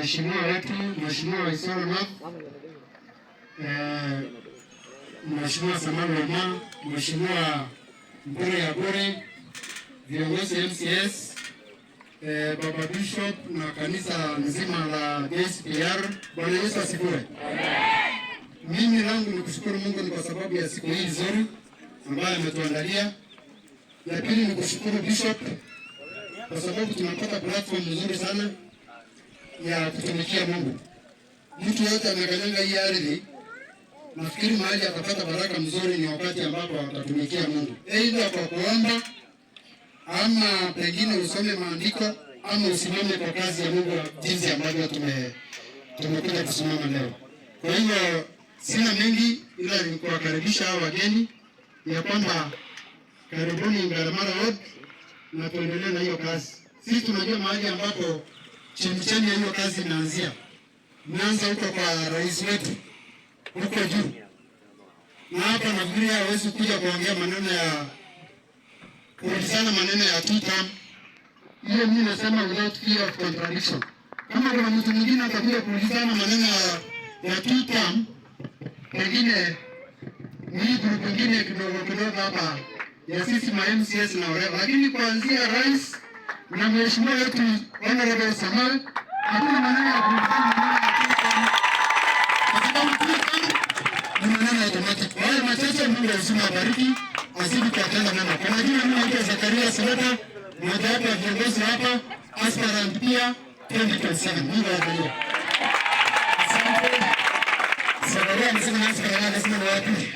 mheshimiwa wetu, Mheshimiwa Isoro North, Mheshimiwa Samuel Wema, Mheshimiwa Mbure ya Bure, viongozi MCS, Baba Bishop na kanisa nzima la JSPR. Bwana Yesu asifiwe. Mimi langu ni kushukuru Mungu ni kwa sababu ya siku hii nzuri ambayo ametuandalia. Ya pili ni kushukuru Bishop kwa sababu tunapata platform nzuri sana ya kutumikia Mungu. Mtu yote amekanyaga hii ardhi, nafikiri mahali atapata baraka mzuri ni wakati ambapo atatumikia Mungu. Aidha kwa kuomba ama pengine usome maandiko ama usimame kwa kazi ya Mungu jinsi ambavyo tumekuja kusimama leo. Kwa hivyo sina mengi ila ni kuwakaribisha wageni ya kwamba karibuni Ngaramara Road na tuendelee na hiyo kazi. Sisi tunajua mahali ambapo chemchemi ya hiyo kazi inaanzia. Mwanza huko kwa rais wetu huko juu. Na hapa nafikiri hawezi kuja kuongea maneno ya kuulizana maneno ya two term. Hiyo mimi nasema without fear of contradiction. Kama kuna mtu mwingine atakuja kuulizana maneno ya two term, pengine ni group nyingine kidogo hapa ya sisi ma MCS na whatever. Lakini kuanzia rais na mheshimiwa wetu Honorable Samuel, hakuna maneno ya kuulizana maneno ya automatic. Wale machache Mungu azima abariki, azidi kuwatenda mema. Kwa majina mimi naitwa Zakaria Salata, mmoja wapo ya viongozi hapa, aspirant pia 2027. Mungu awabariki. Asante. Zakaria anasema nasi kana nasema wapi?